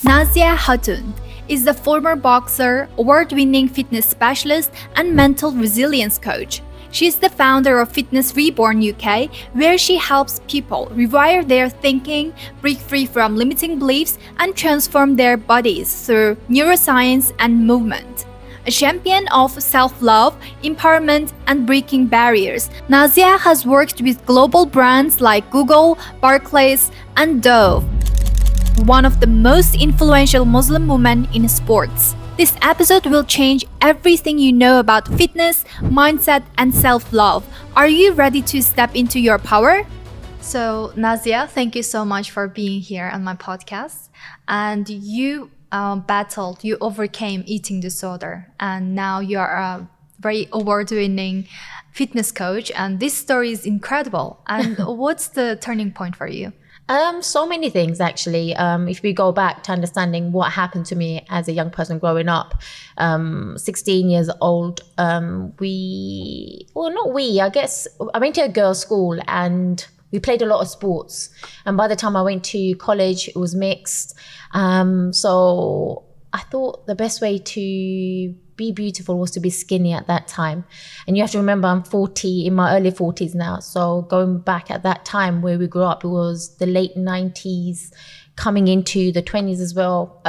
Nazia Khatun is a former boxer, award-winning fitness specialist, and mental resilience coach. She is the founder of Fitness Reborn UK, where she helps people rewire their thinking, break free from limiting beliefs, and transform their bodies through neuroscience and movement. A champion of self-love, empowerment, and breaking barriers, Nazia has worked with global brands like Google, Barclays, and Dove, one of the most influential Muslim women in sports. This episode will change everything you know about fitness, mindset, and self-love. Are you ready to step into your power? So, Nazia, thank you so much for being here on my podcast. And you you overcame eating disorder, and now you are a very award-winning fitness coach. And this story is incredible. And what's the turning point for you? So many things, actually. If we go back to understanding what happened to me as a young person growing up, 16 years old, I went to a girls' school and we played a lot of sports. And by the time I went to college, it was mixed. So I thought the best way to be beautiful was to be skinny at that time. And you have to remember, I'm 40, in my early 40s now. So going back at that time where we grew up, it was the late 90s, coming into the 20s as well.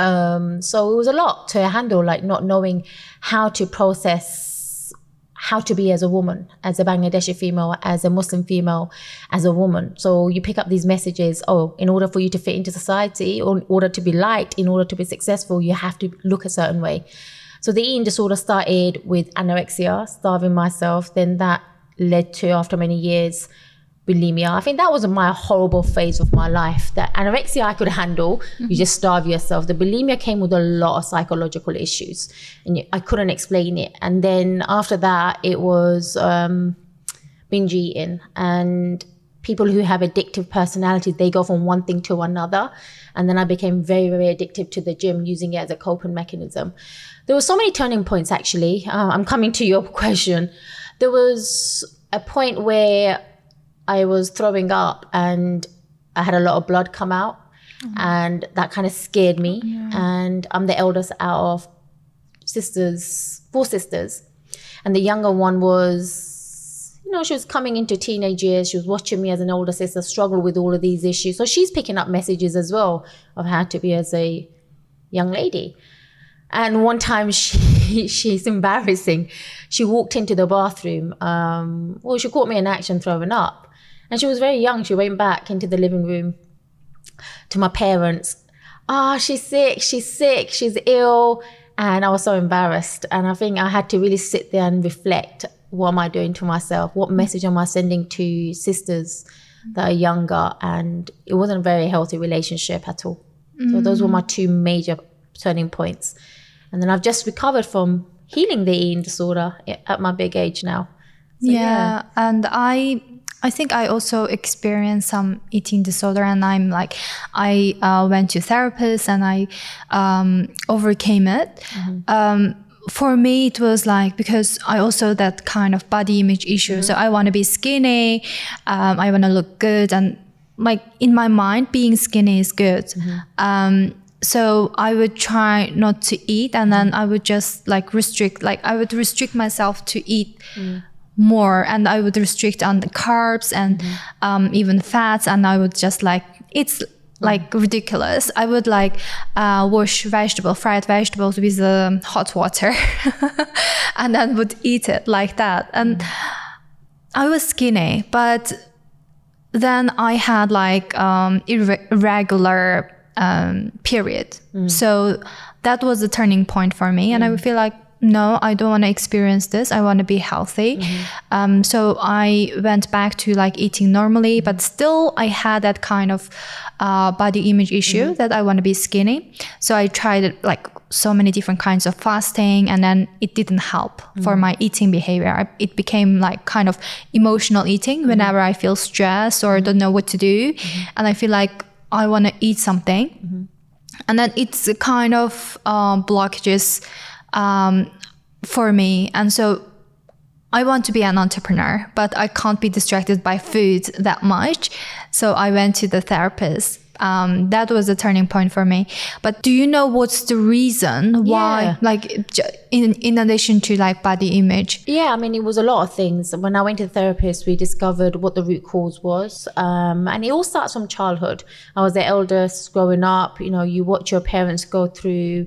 So it was a lot to handle, like not knowing how to process how to be as a woman, as a Bangladeshi female, as a Muslim female, as a woman. So you pick up these messages, in order for you to fit into society, or in order to be liked, in order to be successful, you have to look a certain way. So the eating disorder started with anorexia, starving myself. Then that led to, after many years, bulimia. I think that was my horrible phase of my life. That anorexia I could handle. Mm-hmm. You just starve yourself. The bulimia came with a lot of psychological issues, and I couldn't explain it. And then after that, it was binge eating. And people who have addictive personalities, they go from one thing to another. And then I became very, very addictive to the gym, using it as a coping mechanism. There were so many turning points, actually. I'm coming to your question. There was a point where I was throwing up and I had a lot of blood come out. Mm-hmm. And that kind of scared me. Yeah. And I'm the eldest out of four sisters. And the younger one was, she was coming into teenage years. She was watching me as an older sister struggle with all of these issues. So she's picking up messages as well of how to be as a young lady. And one time she's embarrassing. She walked into the bathroom. She caught me in action throwing up. And she was very young. She went back into the living room to my parents. She's sick, she's ill. And I was so embarrassed. And I think I had to really sit there and reflect, what am I doing to myself? What message am I sending to sisters that are younger? And it wasn't a very healthy relationship at all. Mm. So those were my two major turning points. And then I've just recovered from healing the eating disorder at my big age now. So, yeah. And I think I also experienced some eating disorder, and I went to therapists and I overcame it. Mm-hmm. For me, it was because I also that kind of body image issue. Mm-hmm. So I want to be skinny, I want to look good, and in my mind, being skinny is good. Mm-hmm. So I would try not to eat, and then I would just restrict. I would restrict myself to eat more, and I would restrict on the carbs and even fats, and I would just it's ridiculous. I would wash fried vegetables with hot water and then would eat it like that. And I was skinny, but then I had irregular period. So that was the turning point for me. And I would feel no, I don't want to experience this. I want to be healthy. Mm-hmm. So I went back to eating normally, but still I had that kind of body image issue that I want to be skinny. So I tried so many different kinds of fasting, and then it didn't help for my eating behavior. It became kind of emotional eating whenever I feel stressed or don't know what to do. And I feel I want to eat something. And then it's a kind of blockages for me. And so I want to be an entrepreneur, but I can't be distracted by food that much. So I went to the therapist that was a turning point for me. But do you know what's the reason why, in addition to like body image? Yeah, I mean, it was a lot of things. When I went to the therapist, we discovered what the root cause was. And it all starts from childhood. I was the eldest growing up. You watch your parents go through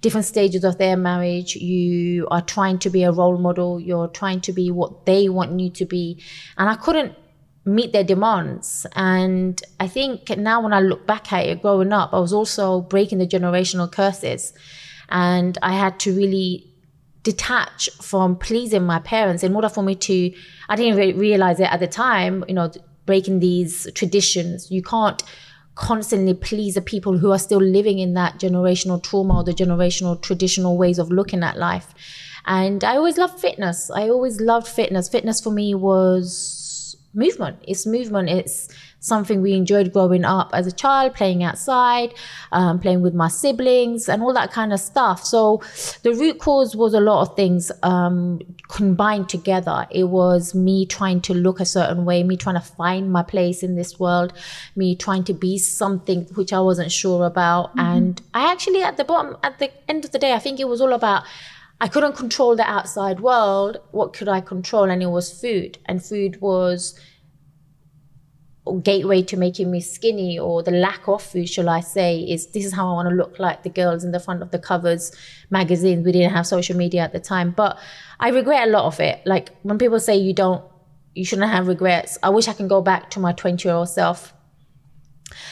different stages of their marriage. You are trying to be a role model. You're trying to be what they want you to be. And I couldn't meet their demands. And I think now when I look back at it, growing up, I was also breaking the generational curses. And I had to really detach from pleasing my parents in order for me to, I didn't realize it at the time, breaking these traditions. You can't constantly please the people who are still living in that generational trauma or the generational traditional ways of looking at life. And I always loved fitness. Fitness for me was movement. It's something we enjoyed growing up as a child, playing outside, playing with my siblings and all that kind of stuff. So the root cause was a lot of things combined together. It was me trying to look a certain way, me trying to find my place in this world, me trying to be something which I wasn't sure about. Mm-hmm. And I actually, at the end of the day, I think it was all about, I couldn't control the outside world. What could I control? And it was food. And food was a gateway to making me skinny, or the lack of food, shall I say, this is how I want to look like the girls in the front of the covers magazines. We didn't have social media at the time, but I regret a lot of it. Like when people say you shouldn't have regrets, I wish I can go back to my 20-year-old self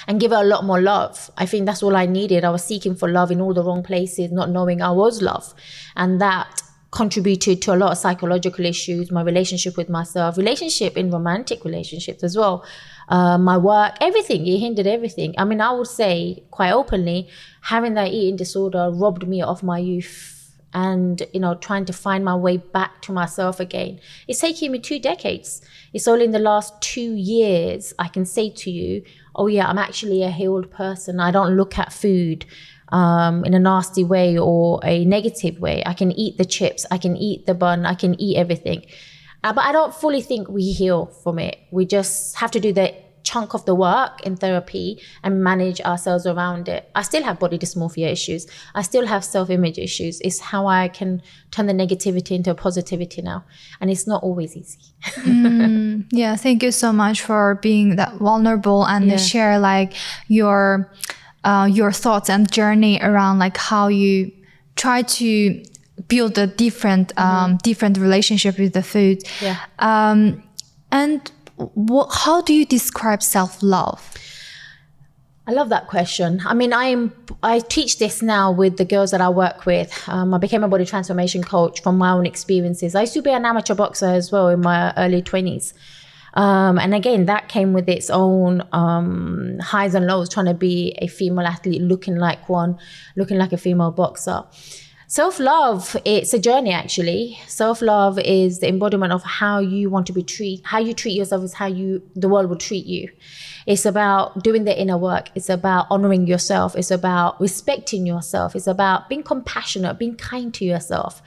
and give her a lot more love. I think that's all I needed. I was seeking for love in all the wrong places, not knowing I was love. And that contributed to a lot of psychological issues, my relationship with myself, relationship in romantic relationships as well, my work, everything. It hindered everything. I mean, I would say quite openly, having that eating disorder robbed me of my youth. And, trying to find my way back to myself again. It's taken me 2 decades. It's only in the last 2 years I can say to you, oh yeah, I'm actually a healed person. I don't look at food in a nasty way or a negative way. I can eat the chips, I can eat the bun, I can eat everything. But I don't fully think we heal from it. We just have to do the chunk of the work in therapy and manage ourselves around it. I still have body dysmorphia issues. I still have self-image issues. It's how I can turn the negativity into positivity now. And it's not always easy. Yeah, thank you so much for being that vulnerable and share like your thoughts and journey around like how you try to build a different relationship with the food. Yeah. And how do you describe self-love? I love that question. I mean, I teach this now with the girls that I work with. I became a body transformation coach from my own experiences. I used to be an amateur boxer as well in my early 20s. And again, that came with its own highs and lows, trying to be a female athlete, looking like a female boxer. Self-love, it's a journey actually. Self-love is the embodiment of how you want to be treated. How you treat yourself is how the world will treat you. It's about doing the inner work. It's about honoring yourself. It's about respecting yourself. It's about being compassionate, being kind to yourself.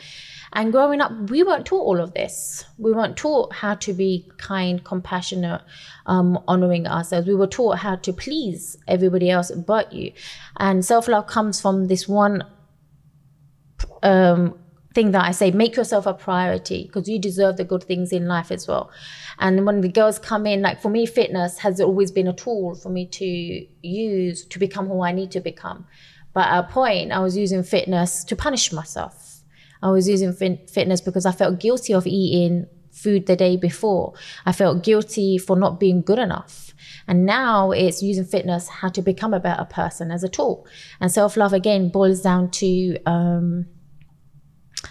And growing up, we weren't taught all of this. We weren't taught how to be kind, compassionate, honoring ourselves. We were taught how to please everybody else but you. And self-love comes from this one thing that I say, make yourself a priority, because you deserve the good things in life as well. And when the girls come in, like for me, fitness has always been a tool for me to use to become who I need to become. But at a point, I was using fitness to punish myself. I was using fitness because I felt guilty of eating food the day before. I felt guilty for not being good enough. And now it's using fitness how to become a better person as a tool. And self-love, again, boils down to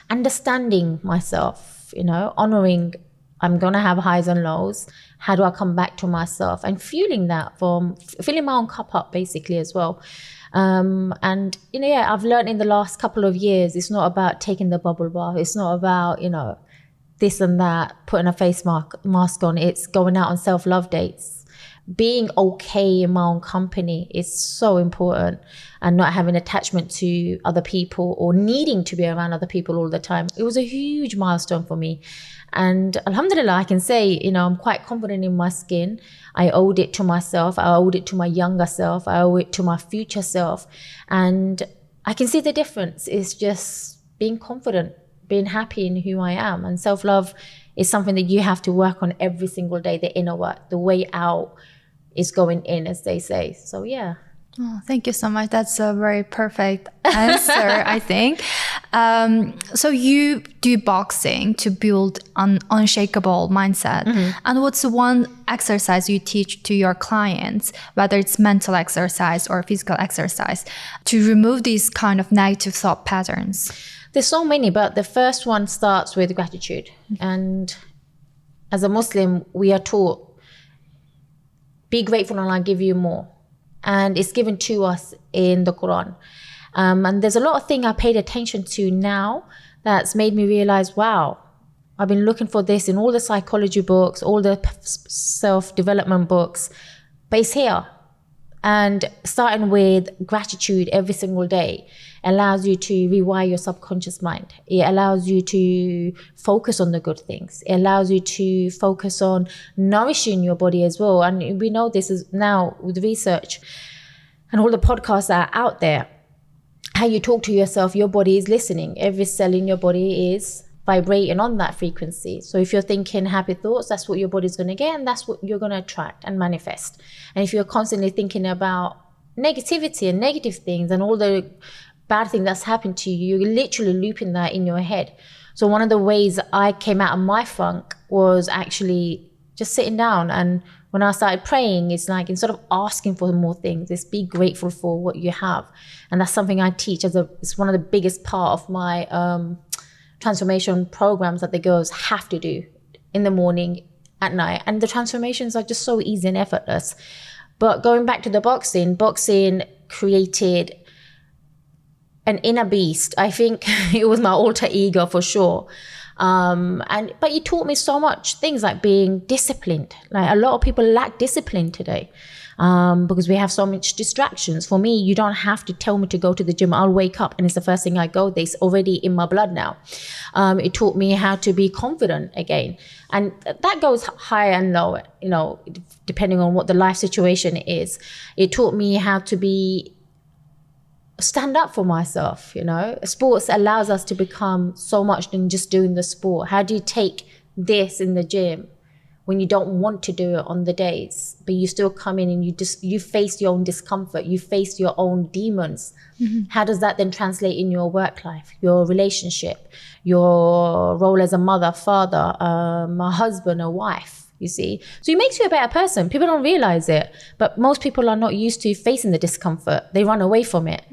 understanding myself, honoring, I'm going to have highs and lows. How do I come back to myself? And fueling that from filling my own cup up basically as well. And, I've learned in the last couple of years, it's not about taking the bubble bath. It's not about, this and that, putting a face mask on. It's going out on self-love dates, being okay in my own company is so important, and not having attachment to other people or needing to be around other people all the time. It was a huge milestone for me. And alhamdulillah, I can say, I'm quite confident in my skin. I owed it to myself. I owed it to my younger self. I owe it to my future self. And I can see the difference. It's just being confident, being happy in who I am. And self-love is something that you have to work on every single day, the inner work. The way out is going in, as they say. So, yeah. Oh, thank you so much. That's a very perfect answer, I think. So you do boxing to build an unshakable mindset. And what's the one exercise you teach to your clients, whether it's mental exercise or physical exercise, to remove these kind of negative thought patterns? There's so many, but the first one starts with gratitude. And as a Muslim, we are taught, be grateful and I'll give you more. And it's given to us in the Quran. And there's a lot of things I paid attention to now that's made me realize, wow, I've been looking for this in all the psychology books, all the self-development books, but it's here. And starting with gratitude every single day allows you to rewire your subconscious mind. It allows you to focus on the good things. It allows you to focus on nourishing your body as well. And we know this is now with research and all the podcasts that are out there. How you talk to yourself, your body is listening. Every cell in your body is vibrating on that frequency. So if you're thinking happy thoughts, that's what your body's going to get, and that's what you're going to attract and manifest. And if you're constantly thinking about negativity and negative things and all the bad thing that's happened to you, you're literally looping that in your head. So one of the ways I came out of my funk was actually just sitting down, and when I started praying, it's like, instead of asking for more things, it's be grateful for what you have. And that's something I teach it's one of the biggest part of my transformation programs that the girls have to do in the morning, at night. And the transformations are just so easy and effortless. But going back to the boxing created an inner beast. I think it was my alter ego for sure. But it taught me so much things, like being disciplined. Like, a lot of people lack discipline today because we have so much distractions. For me, you don't have to tell me to go to the gym. I'll wake up and it's the first thing I go. It's already in my blood now. It taught me how to be confident again. And that goes high and low, depending on what the life situation is. It taught me how to stand up for myself. Sports allows us to become so much than just doing the sport. How do you take this in the gym when you don't want to do it on the days, but you still come in and you face your own discomfort, you face your own demons? How does that then translate in your work life, your relationship, your role as a mother, father, a husband, a wife? You see, so it makes you a better person. People don't realize it, but most people are not used to facing the discomfort. They run away from it.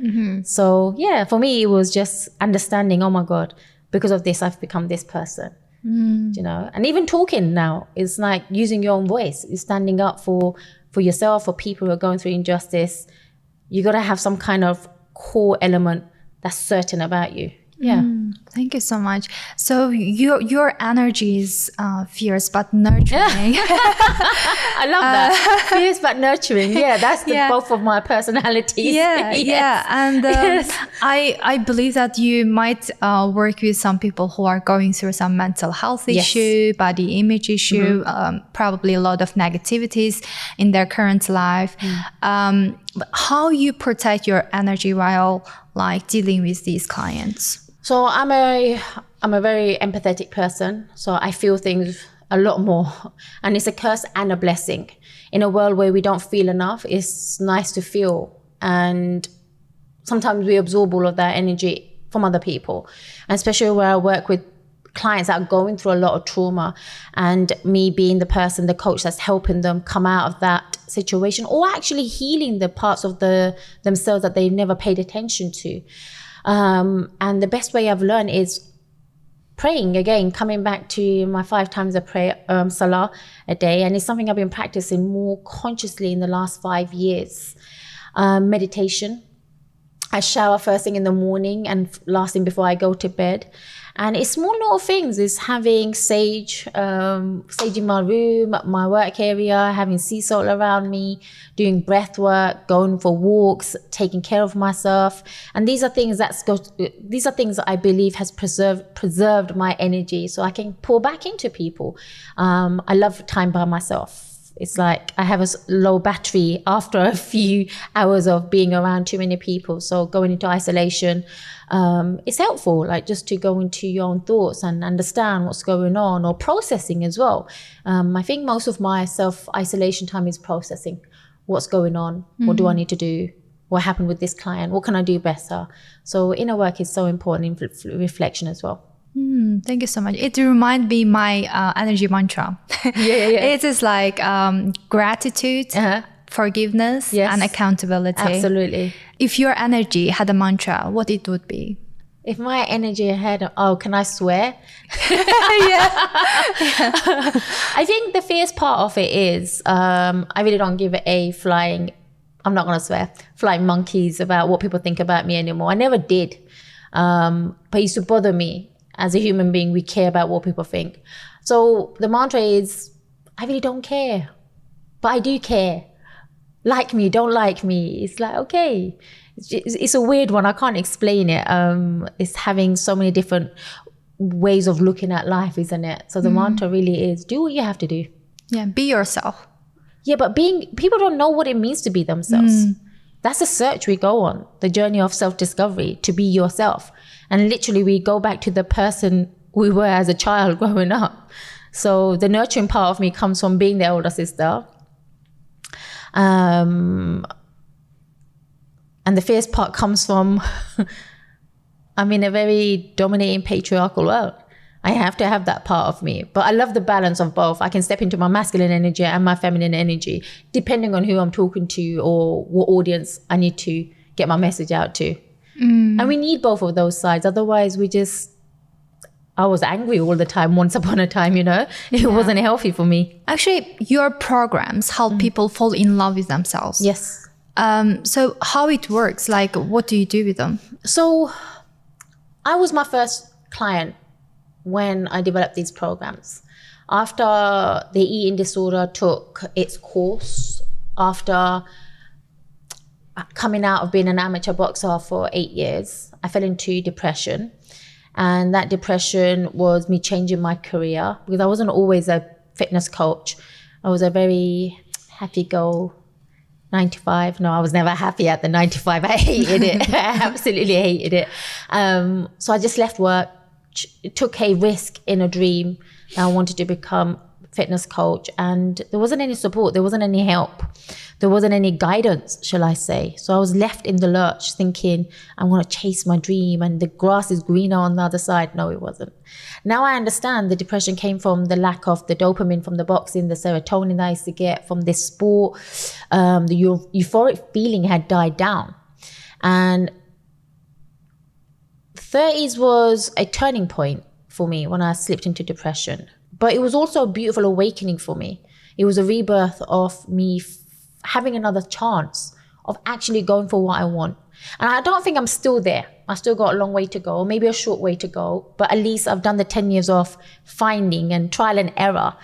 So yeah, for me, it was just understanding, oh my God, because of this, I've become this person. And even talking now is like using your own voice. You're standing up for yourself, for people who are going through injustice. You got to have some kind of core element that's certain about you. Yeah. Thank you so much. So your energy is fierce but nurturing. I love that. Fierce but nurturing. Yeah, that's both of my personalities. Yeah. And yes. I believe that you might work with some people who are going through some mental health issue, body image issue, probably a lot of negativities in their current life. But how you protect your energy while dealing with these clients? So I'm a very empathetic person. So I feel things a lot more, and it's a curse and a blessing. In a world where we don't feel enough, it's nice to feel, and sometimes we absorb all of that energy from other people, and especially where I work with clients that are going through a lot of trauma, and me being the person, the coach that's helping them come out of that situation, or actually healing the parts of themselves that they've never paid attention to. And the best way I've learned is praying again, coming back to my 5 times a prayer, salah a day. And it's something I've been practicing more consciously in the last 5 years. Meditation. I shower first thing in the morning and last thing before I go to bed. And it's small little things. It's having sage in my room, my work area, having sea salt around me, doing breath work, going for walks, taking care of myself. And these are things that I believe has preserved my energy, so I can pour back into people. I love time by myself. It's like I have a low battery after a few hours of being around too many people. So going into isolation, it's helpful, like just to go into your own thoughts and understand what's going on, or processing as well. I think most of my self-isolation time is processing what's going on. What do I need to do? What happened with this client? What can I do better? So inner work is so important in reflection as well. Thank you so much. It reminds me my energy mantra. Yeah. It is like gratitude, forgiveness, and accountability. Absolutely. If your energy had a mantra, what it would be? If my energy had, can I swear? I think the fierce part of it is, I really don't give a flying, I'm not going to swear, flying monkeys about what people think about me anymore. I never did. But it used to bother me. As a human being, we care about what people think. So the mantra is, I really don't care, but I do care. Like me, don't like me. It's like, okay. It's a weird one. I can't explain it. It's having so many different ways of looking at life, isn't it? So the mantra really is, do what you have to do. Yeah, be yourself. Yeah, but people don't know what it means to be themselves. That's a search we go on, the journey of self-discovery, to be yourself. And literally we go back to the person we were as a child growing up. So the nurturing part of me comes from being the older sister. And the fierce part comes from, I'm in a very dominating patriarchal world. I have to have that part of me. But I love the balance of both. I can step into my masculine energy and my feminine energy, depending on who I'm talking to or what audience I need to get my message out to. And we need both of those sides. Otherwise, I was angry all the time once upon a time, It wasn't healthy for me. Actually, your programs help people fall in love with themselves. Yes. So how it works, like what do you do with them? So I was my first client when I developed these programs. After the eating disorder took its course, after coming out of being an amateur boxer for 8 years, I fell into depression. And that depression was me changing my career, because I wasn't always a fitness coach. I was a very happy-go 9 to 5. No, I was never happy at the 9 to 5. I hated it. I absolutely hated it. So I just left work, took a risk in a dream. I wanted to become a fitness coach, and there wasn't any support. There wasn't any help. There wasn't any guidance, shall I say. So I was left in the lurch thinking, I want to chase my dream and the grass is greener on the other side. No, it wasn't. Now I understand the depression came from the lack of the dopamine from the boxing, the serotonin that I used to get from this sport. The euphoric feeling had died down. And 30s was a turning point for me when I slipped into depression. But it was also a beautiful awakening for me. It was a rebirth of me having another chance of actually going for what I want. And I don't think I'm still there. I still got a long way to go, maybe a short way to go, but at least I've done the 10 years of finding and trial and error.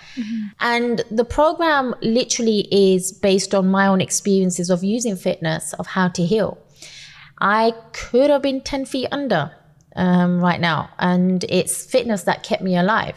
And the program literally is based on my own experiences of using fitness, of how to heal. I could have been 10 feet under right now, and it's fitness that kept me alive.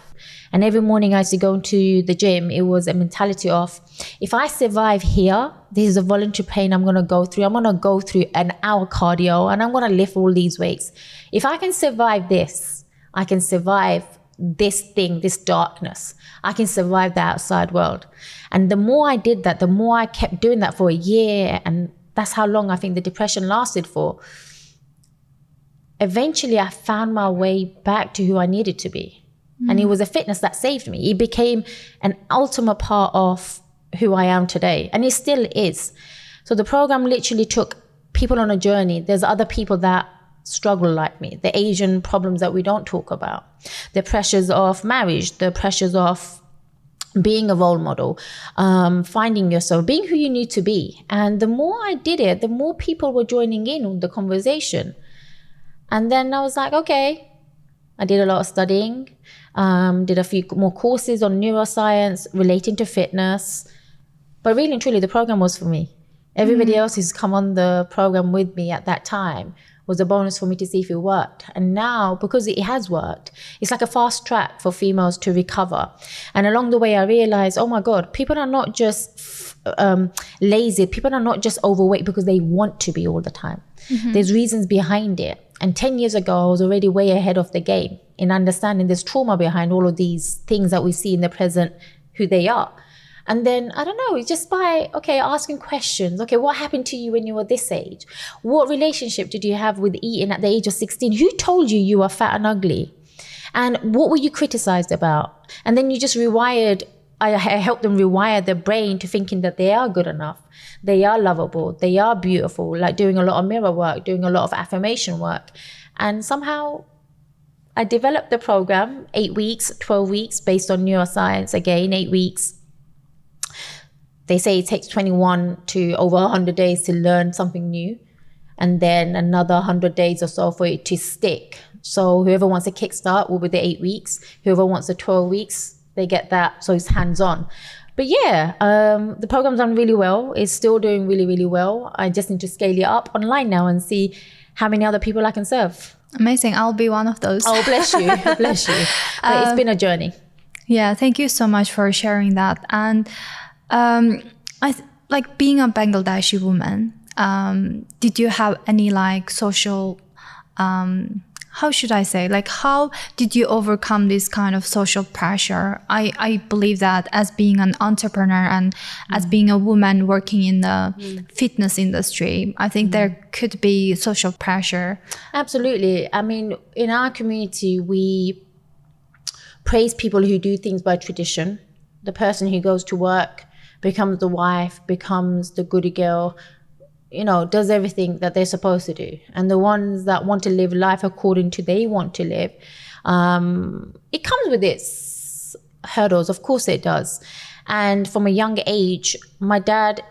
And every morning I used to go to the gym, it was a mentality of, if I survive here, this is a voluntary pain I'm going to go through. I'm going to go through an hour cardio and I'm going to lift all these weights. If I can survive this, I can survive this thing, this darkness. I can survive the outside world. And the more I did that, the more I kept doing that for a year. And that's how long I think the depression lasted for. Eventually, I found my way back to who I needed to be. And it was a fitness that saved me. It became an ultimate part of who I am today. And it still is. So the program literally took people on a journey. There's other people that struggle like me. The Asian problems that we don't talk about. The pressures of marriage. The pressures of being a role model, finding yourself, being who you need to be. And the more I did it, the more people were joining in on the conversation. And then I was like, okay, I did a lot of studying, did a few more courses on neuroscience relating to fitness. But really and truly, the program was for me. Everybody else who's come on the program with me at that time was a bonus for me to see if it worked. And now, because it has worked, it's like a fast track for females to recover. And along the way, I realized, oh my God, people are not just lazy. People are not just overweight because they want to be all the time. There's reasons behind it. And 10 years ago, I was already way ahead of the game in understanding there's trauma behind all of these things that we see in the present, who they are. And then, I don't know, just by, asking questions. Okay, what happened to you when you were this age? What relationship did you have with eating at the age of 16? Who told you you were fat and ugly? And what were you criticized about? And then you just I helped them rewire their brain to thinking that they are good enough. They are lovable. They are beautiful, like doing a lot of mirror work, doing a lot of affirmation work. And somehow I developed the program, 8 weeks, 12 weeks, based on neuroscience, again, 8 weeks. They say it takes 21 to over 100 days to learn something new, and then another 100 days or so for it to stick. So whoever wants a kickstart will be the 8 weeks. Whoever wants the 12 weeks, they get that. So it's hands-on. But yeah, the program's done really well. It's still doing really, really well. I just need to scale it up online now and see how many other people I can serve. Amazing. I'll be one of those. Oh, bless you. Bless you. But it's been a journey. Yeah, thank you so much for sharing that. And like being a Bangladeshi woman, did you have any like social, how should I say, like how did you overcome this kind of social pressure? I believe that as being an entrepreneur and as being a woman working in the fitness industry, I think there could be social pressure. Absolutely. I mean, in our community, we praise people who do things by tradition. The person who goes to work, becomes the wife, becomes the goody girl, does everything that they're supposed to do. And the ones that want to live life according to they want to live, it comes with its hurdles. Of course it does. And from a young age, my dad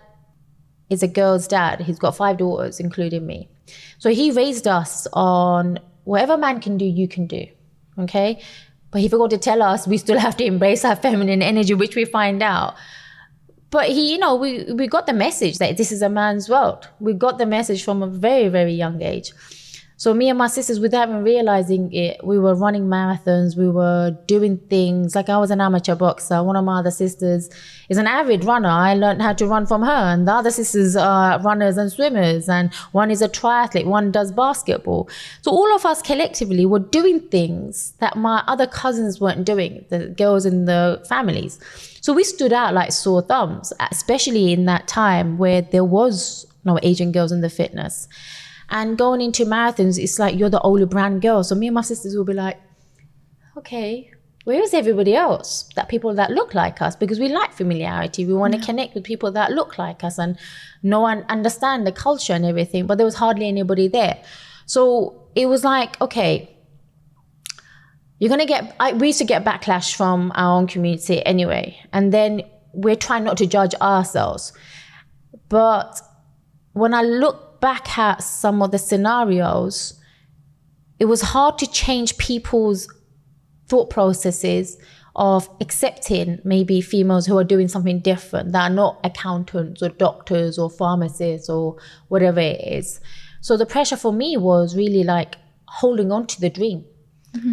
is a girl's dad. He's got 5 daughters, including me. So he raised us on whatever man can do, you can do. Okay? But he forgot to tell us we still have to embrace our feminine energy, which we find out. But we got the message that this is a man's world. We got the message from a very, very young age. So me and my sisters, without even realizing it, we were running marathons. We were doing things. Like I was an amateur boxer. One of my other sisters is an avid runner. I learned how to run from her. And the other sisters are runners and swimmers. And one is a triathlete. One does basketball. So all of us collectively were doing things that my other cousins weren't doing, the girls in the families. So we stood out like sore thumbs, especially in that time where there was no Asian girls in the fitness. And going into marathons, it's like you're the only brown girl. So me and my sisters will be like, okay, where is everybody else? That people that look like us, because we like familiarity. We want to connect with people that look like us and know and understand the culture and everything. But there was hardly anybody there. So it was like, okay, you're going to get, we used to get backlash from our own community anyway. And then we're trying not to judge ourselves. But when I look back at some of the scenarios, it was hard to change people's thought processes of accepting maybe females who are doing something different, that are not accountants or doctors or pharmacists or whatever it is. So the pressure for me was really like holding on to the dream,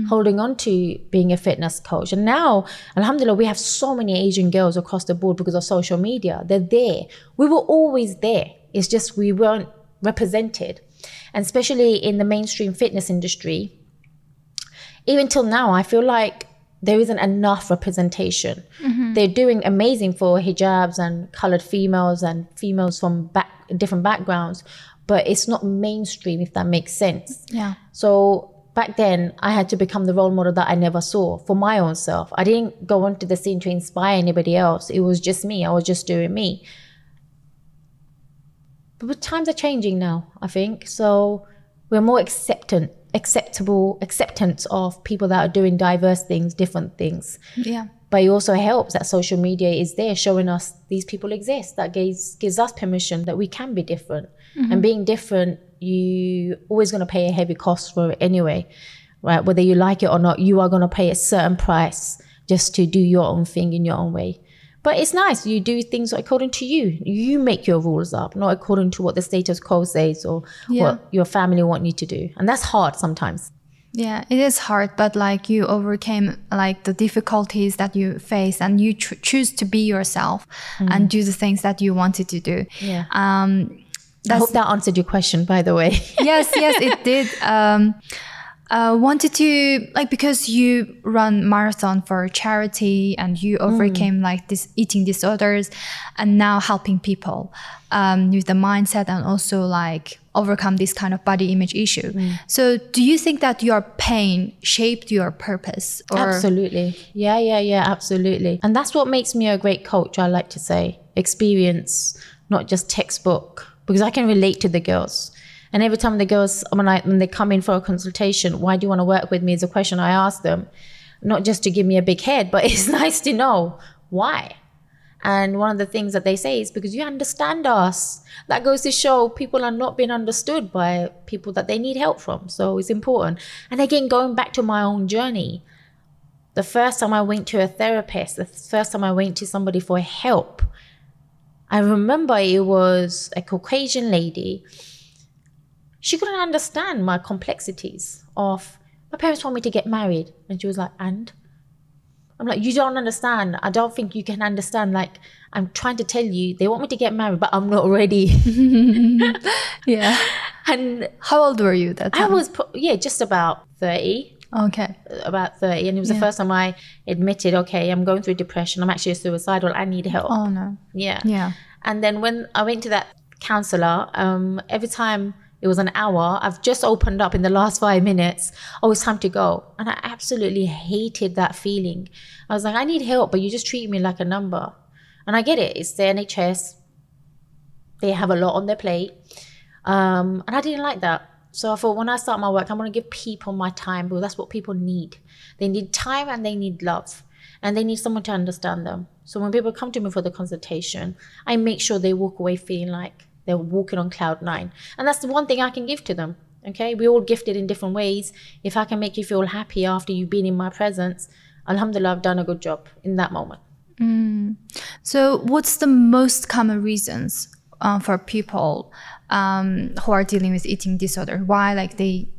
holding on to being a fitness coach. And now, alhamdulillah, we have so many Asian girls across the board because of social media. They're there. We were always there. It's just we weren't represented. And especially in the mainstream fitness industry, even till now, I feel like there isn't enough representation. They're doing amazing for hijabs and colored females and females from different backgrounds, but it's not mainstream, if that makes sense. Yeah. So back then, I had to become the role model that I never saw for my own self. I didn't go onto the scene to inspire anybody else. It was just me. I was just doing me. But times are changing now, I think. So we're more acceptance of people that are doing diverse things, different things. Yeah. But it also helps that social media is there showing us these people exist. That gives us permission that we can be different. And being different, you always going to pay a heavy cost for it anyway, right? Whether you like it or not, you are going to pay a certain price just to do your own thing in your own way. But it's nice. You do things according to you. You make your rules up, not according to what the status quo says or what your family want you to do. And that's hard sometimes. Yeah, it is hard, but like you overcame like the difficulties that you face, and you choose to be yourself and do the things that you wanted to do. Yeah. I hope that answered your question, by the way. Yes, it did. Wanted to, like, because you run marathon for charity and you overcame like this eating disorders, and now helping people with the mindset and also like overcome this kind of body image issue. So do you think that your pain shaped your purpose? Or? Absolutely. Yeah, absolutely. And that's what makes me a great coach, I like to say. Experience, not just textbook, because I can relate to the girls. And every time the girls, when they come in for a consultation, why do you want to work with me, is a question I ask them. Not just to give me a big head, but it's nice to know why. And one of the things that they say is because you understand us. That goes to show people are not being understood by people that they need help from. So it's important. And again, going back to my own journey, the first time I went to a therapist, the first time I went to somebody for help, I remember it was a Caucasian lady. She couldn't understand my complexities of, my parents want me to get married. And she was like, and? I'm like, you don't understand. I don't think you can understand. Like, I'm trying to tell you, they want me to get married, but I'm not ready. Yeah. And how old were you that time? I was, just about 30. Okay. About 30. And it was the first time I admitted, okay, I'm going through depression. I'm actually suicidal. I need help. Oh, no. Yeah. And then when I went to that counselor, every time it was an hour, I've just opened up in the last 5 minutes. Oh, it's time to go. And I absolutely hated that feeling. I was like, I need help, but you just treat me like a number. And I get it. It's the NHS. They have a lot on their plate. And I didn't like that. So I thought, when I start my work, I'm going to give people my time, because that's what people need. They need time and they need love. And they need someone to understand them. So when people come to me for the consultation, I make sure they walk away feeling like they're walking on cloud 9. And that's the one thing I can give to them. Okay, we all gifted in different ways. If I can make you feel happy after you've been in my presence, alhamdulillah, I've done a good job in that moment. So what's the most common reasons for people who are dealing with eating disorder? Why they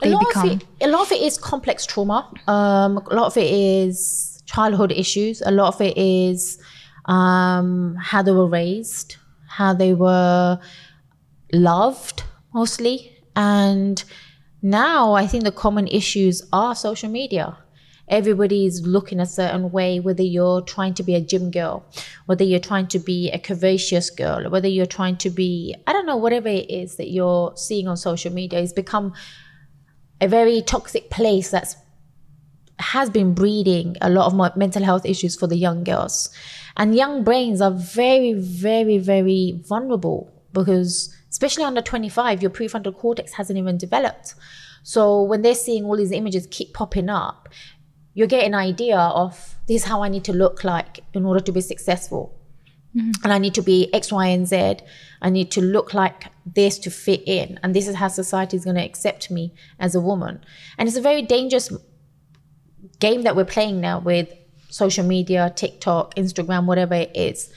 become... A lot of it is complex trauma. A lot of it is childhood issues. A lot of it is how they were raised, how they were loved mostly. And now I think the common issues are social media. Everybody's looking a certain way, whether you're trying to be a gym girl, whether you're trying to be a curvaceous girl, whether you're trying to be, I don't know, whatever it is that you're seeing on social media. It's become a very toxic place that has been breeding a lot of mental health issues for the young girls. And young brains are very, very, very vulnerable, because especially under 25, your prefrontal cortex hasn't even developed. So when they're seeing all these images keep popping up, you're getting an idea of, this is how I need to look like in order to be successful. And I need to be X, Y, and Z. I need to look like this to fit in. And this is how society is going to accept me as a woman. And it's a very dangerous game that we're playing now with social media, TikTok, Instagram, whatever it is.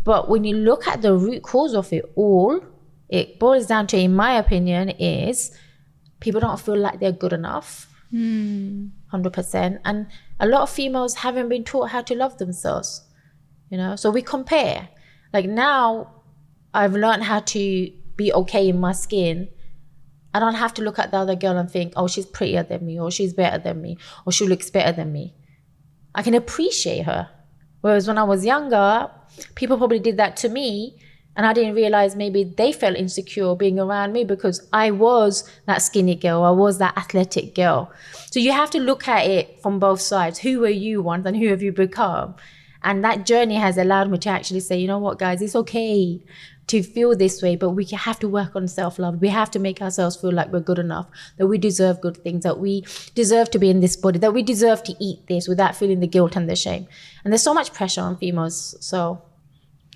But when you look at the root cause of it all, it boils down to, in my opinion, is people don't feel like they're good enough. 100%. And a lot of females haven't been taught how to love themselves. So we compare. Like, now I've learned how to be okay in my skin. I don't have to look at the other girl and think, oh, she's prettier than me, or she's better than me, or she looks better than me. I can appreciate her. Whereas when I was younger, people probably did that to me, and I didn't realize maybe they felt insecure being around me because I was that skinny girl, I was that athletic girl. So you have to look at it from both sides. Who were you once and who have you become? And that journey has allowed me to actually say, you know what, guys, it's okay to feel this way, but we have to work on self-love. We have to make ourselves feel like we're good enough, that we deserve good things, that we deserve to be in this body, that we deserve to eat this without feeling the guilt and the shame. And there's so much pressure on females. So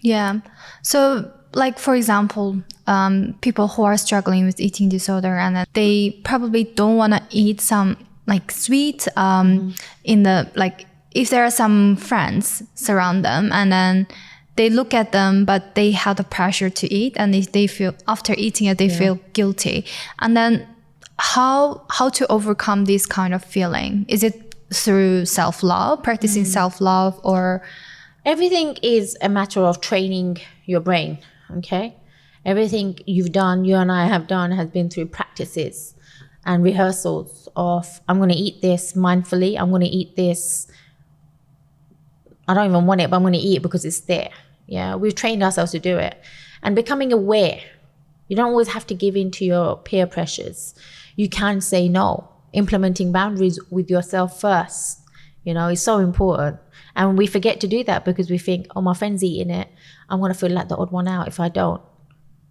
yeah. So like, for example, people who are struggling with eating disorder, and then they probably don't want to eat some like sweet in the, like, if there are some friends surround them and then they look at them, but they have the pressure to eat, and they feel, after eating it, they feel guilty. And then how to overcome this kind of feeling? Is it through self-love, practicing self-love, or? Everything is a matter of training your brain, okay? Everything you've done, you and I have done, has been through practices and rehearsals of, I'm going to eat this mindfully, I'm going to eat this, I don't even want it, but I'm going to eat it because it's there. Yeah, we've trained ourselves to do it. And becoming aware. You don't always have to give in to your peer pressures. You can say no. Implementing boundaries with yourself first, you know, is so important. And we forget to do that because we think, oh, my friend's eating it, I'm going to feel like the odd one out if I don't.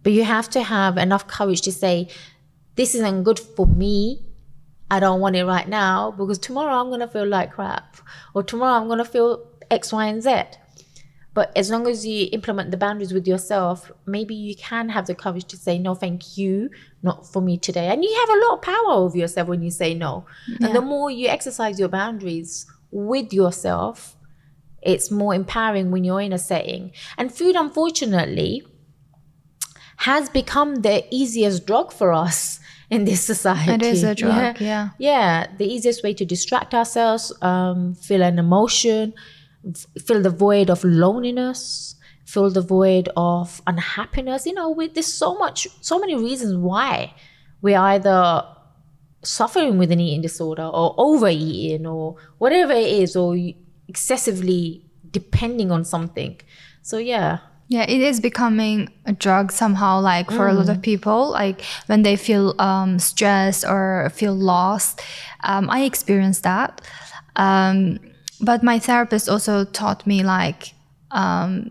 But you have to have enough courage to say, this isn't good for me. I don't want it right now because tomorrow I'm going to feel like crap. Or tomorrow I'm going to feel X, Y, and Z. But as long as you implement the boundaries with yourself, maybe you can have the courage to say, no, thank you, not for me today. And you have a lot of power over yourself when you say no. Yeah. And the more you exercise your boundaries with yourself, it's more empowering when you're in a setting. And food, unfortunately, has become the easiest drug for us in this society. It is a drug, yeah. Yeah, the easiest way to distract ourselves, feel an emotion, fill the void of loneliness, fill the void of unhappiness. You know, there's so many reasons why we're either suffering with an eating disorder or overeating or whatever it is, or excessively depending on something. So yeah. Yeah, it is becoming a drug somehow, like for a lot of people, like when they feel stressed or feel lost. I experienced that. But my therapist also taught me like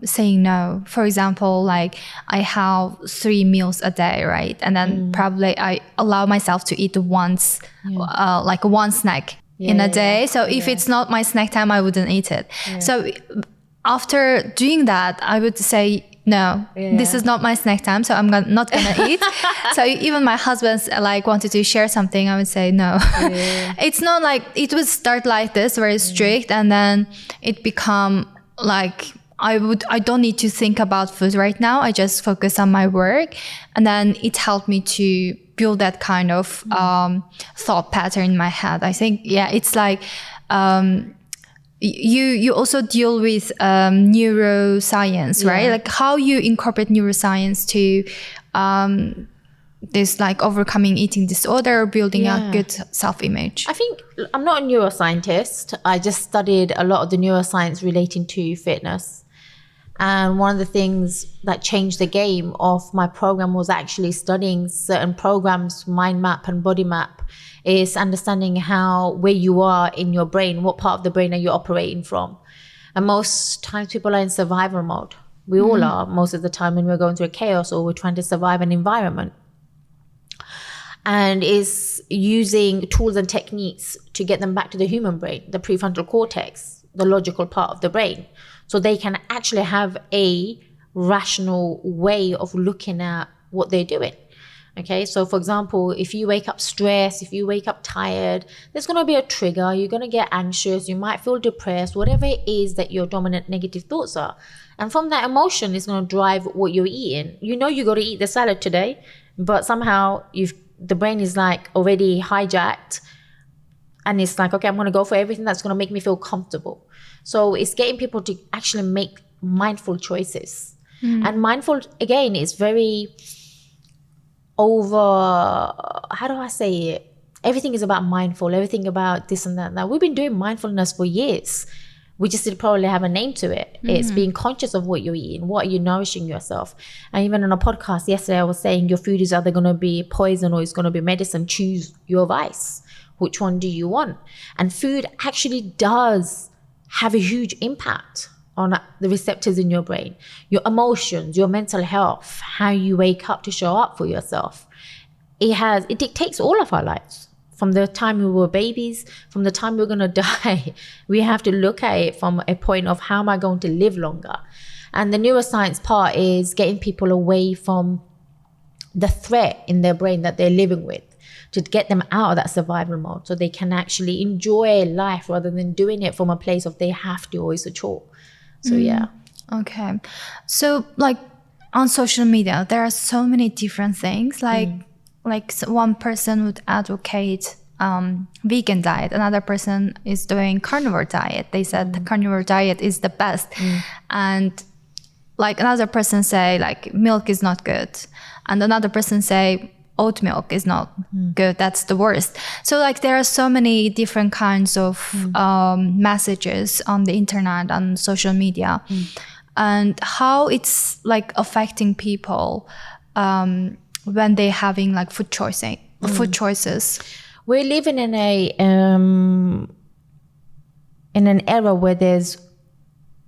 saying no. For example, like I have 3 meals a day, right? And then probably I allow myself to eat once, like one snack in a day. So if it's not my snack time, I wouldn't eat it. So after doing that, I would say, no, this is not my snack time, so I'm not gonna eat. So even my husband's like wanted to share something, I would say no. It's not like, it would start like this, very strict, and then it become like I don't need to think about food right now. I just focus on my work, and then it helped me to build that kind of thought pattern in my head. I think it's like you also deal with neuroscience, right? Like how you incorporate neuroscience to this, like overcoming eating disorder, building a good self-image. I think I'm not a neuroscientist. I just studied a lot of the neuroscience relating to fitness. And one of the things that changed the game of my program was actually studying certain programs, mind map and body map, is understanding where you are in your brain, what part of the brain are you operating from. And most times people are in survival mode. We all are most of the time when we're going through a chaos or we're trying to survive an environment. And is using tools and techniques to get them back to the human brain, the prefrontal cortex, the logical part of the brain, so they can actually have a rational way of looking at what they're doing. Okay, so for example, if you wake up stressed, if you wake up tired, there's going to be a trigger. You're going to get anxious. You might feel depressed, whatever it is that your dominant negative thoughts are. And from that emotion is going to drive what you're eating. You know you got to eat the salad today, but somehow the brain is like already hijacked. And it's like, okay, I'm going to go for everything that's going to make me feel comfortable. So it's getting people to actually make mindful choices. And mindful, again, is very how do I say it? Everything is about mindful, everything about this and that and that. We've been doing mindfulness for years. We just didn't probably have a name to it. It's being conscious of what you're eating, what are you nourishing yourself. And even on a podcast yesterday, I was saying your food is either going to be poison or it's going to be medicine. Choose your vice. Which one do you want? And food actually does have a huge impact on the receptors in your brain, your emotions, your mental health, how you wake up to show up for yourself. It dictates all of our lives. From the time we were babies, from the time we're going to die, we have to look at it from a point of how am I going to live longer? And the neuroscience part is getting people away from the threat in their brain that they're living with, to get them out of that survival mode so they can actually enjoy life rather than doing it from a place of they have to or it's a chore. So yeah. Okay. So like on social media, there are so many different things. One person would advocate vegan diet. Another person is doing carnivore diet. They said the carnivore diet is the best. And like another person say like milk is not good. And another person say oat milk is not good. That's the worst. So like there are so many different kinds of messages on the internet, on social media, and how it's like affecting people when they're having like food choices. We're living in an era where there's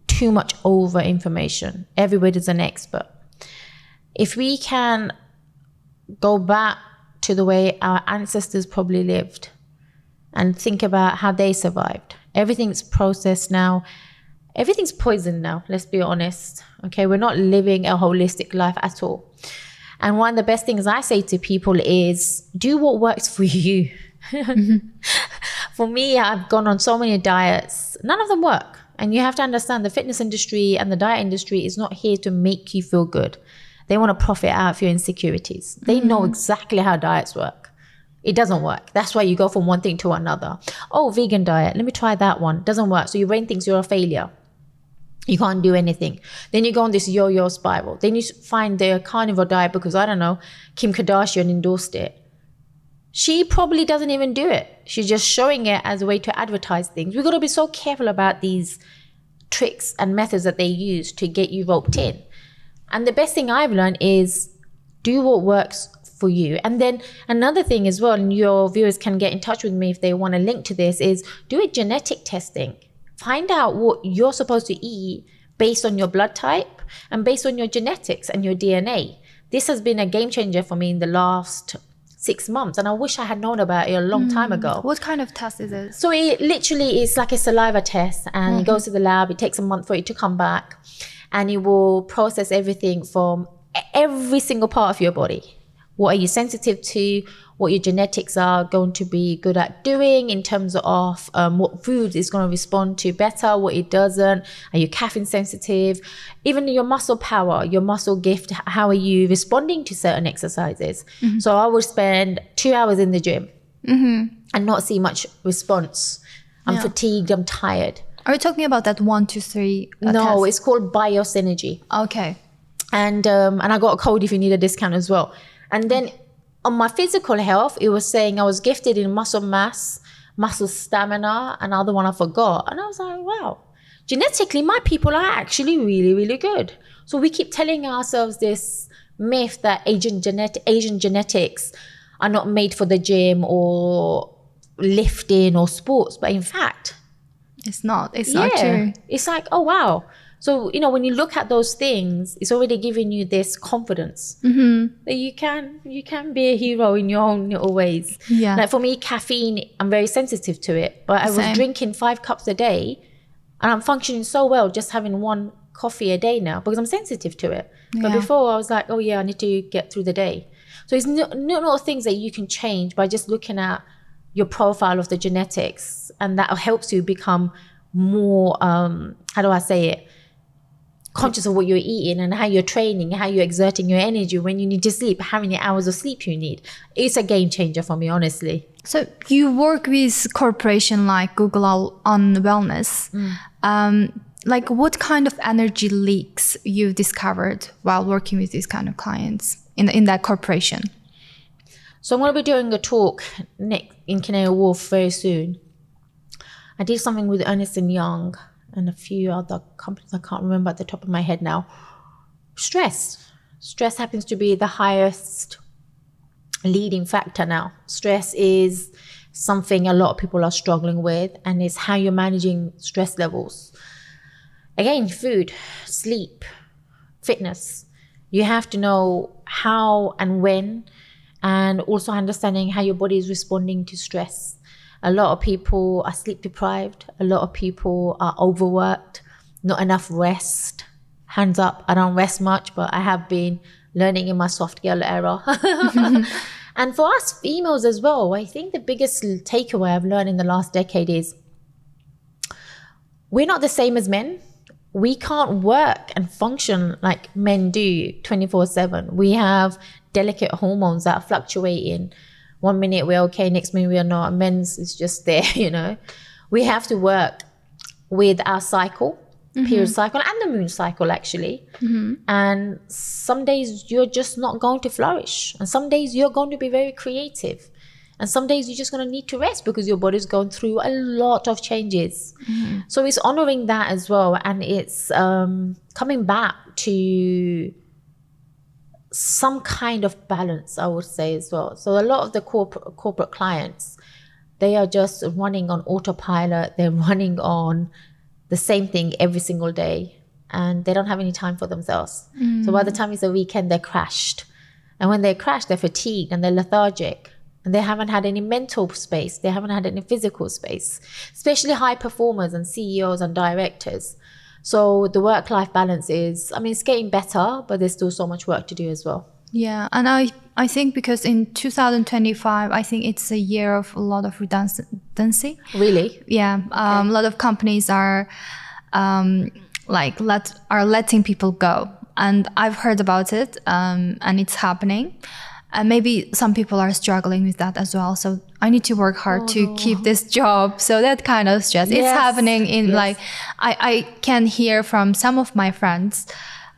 too much over information. Everybody's an expert. If we can go back to the way our ancestors probably lived and think about how they survived. Everything's processed now. Everything's poisoned now, let's be honest. Okay, we're not living a holistic life at all. And one of the best things I say to people is do what works for you. For me, I've gone on so many diets. None of them work. And you have to understand the fitness industry and the diet industry is not here to make you feel good. They want to profit out of your insecurities. They know exactly how diets work. It doesn't work. That's why you go from one thing to another. Oh, vegan diet. Let me try that one. Doesn't work. So your brain thinks you're a failure. You can't do anything. Then you go on this yo-yo spiral. Then you find the carnivore diet because, I don't know, Kim Kardashian endorsed it. She probably doesn't even do it. She's just showing it as a way to advertise things. We've got to be so careful about these tricks and methods that they use to get you roped in. And the best thing I've learned is do what works for you. And then another thing as well, and your viewers can get in touch with me if they want to link to this, is do a genetic testing. Find out what you're supposed to eat based on your blood type and based on your genetics and your DNA. This has been a game changer for me in the last 6 months, and I wish I had known about it a long time ago. What kind of test is it? So it literally is like a saliva test, and it goes to the lab. It takes a month for it to come back, and it will process everything from every single part of your body. What are you sensitive to? What your genetics are going to be good at doing in terms of what food is going to respond to better, what it doesn't. Are you caffeine sensitive? Even your muscle power, your muscle gift, how are you responding to certain exercises? So I would spend 2 hours in the gym and not see much response. I'm fatigued, I'm tired. Are you talking about that 1, 2, 3 No, test? it's called BioSynergy. Okay. And I got a code if you need a discount as well. And then on my physical health, it was saying I was gifted in muscle mass, muscle stamina, another one I forgot. And I was like, wow, genetically, my people are actually really, really good. So we keep telling ourselves this myth that Asian genetics are not made for the gym or lifting or sports. But in fact, it's not true. It's like, oh, wow. So, when you look at those things, it's already giving you this confidence that you can be a hero in your own little ways. Yeah. Like for me, caffeine, I'm very sensitive to it, but I was drinking 5 cups a day and I'm functioning so well just having 1 coffee a day now because I'm sensitive to it. But before I was like, oh yeah, I need to get through the day. So it's not things that you can change by just looking at your profile of the genetics, and that helps you become more, how do I say it? Conscious of what you're eating and how you're training, how you're exerting your energy, when you need to sleep, how many hours of sleep you need. It's a game changer for me, honestly. So you work with corporation like Google on wellness. Like what kind of energy leaks you discovered while working with these kind of clients in that corporation? So I'm going to be doing a talk in Canary Wharf very soon. I did something with Ernst & Young and a few other companies I can't remember at the top of my head now. Stress happens to be the highest leading factor now. Stress is something a lot of people are struggling with, and it's how you're managing stress levels. again, food, sleep, fitness. You have to know how and when, and also understanding how your body is responding to stress. A lot of people are sleep deprived. A lot of people are overworked, not enough rest. Hands up, I don't rest much, but I have been learning in my soft girl era. And for us females as well, I think the biggest takeaway I've learned in the last decade is we're not the same as men. We can't work and function like men do 24/7. We have delicate hormones that are fluctuating. 1 minute we're okay, next minute we're not. Men's is just there, you know. We have to work with our cycle, period cycle, and the moon cycle actually. And some days you're just not going to flourish. And some days you're going to be very creative. And some days you're just going to need to rest because your body's going through a lot of changes. So it's honoring that as well. And it's coming back to some kind of balance, I would say as well. So a lot of the corporate clients, they are just running on autopilot. They're running on the same thing every single day. And they don't have any time for themselves. So by the time it's a weekend, they're crashed. And when they're crashed, they're fatigued and they're lethargic. And they haven't had any mental space. They haven't had any physical space, especially high performers and CEOs and directors. So the work-life balance is, I mean, it's getting better, but there's still so much work to do as well. Yeah, and I think because in 2025, I think it's a year of a lot of redundancy. Really? Yeah, a lot of companies are letting people go, and I've heard about it, and it's happening. And maybe some people are struggling with that as well. So I need to work hard to keep this job. So that kind of stress, it's happening in like, I can hear from some of my friends.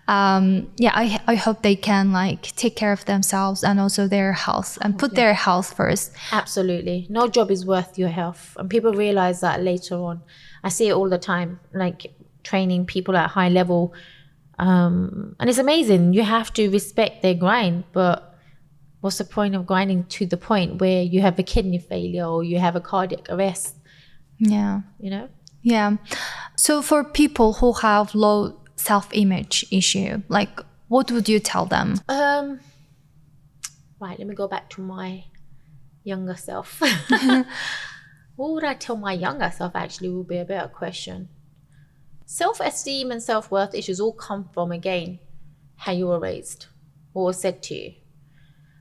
I hope they can like take care of themselves and also their health and put their health first. Absolutely. No job is worth your health. And people realize that later on. I see it all the time, like training people at high level. And it's amazing. You have to respect their grind, but what's the point of grinding to the point where you have a kidney failure or you have a cardiac arrest? Yeah. You know? Yeah. So for people who have low self-image issue, like what would you tell them? Right, let me go back to my younger self. What would I tell my younger self actually would be a better question. Self-esteem and self-worth issues all come from, again, how you were raised, what was said to you.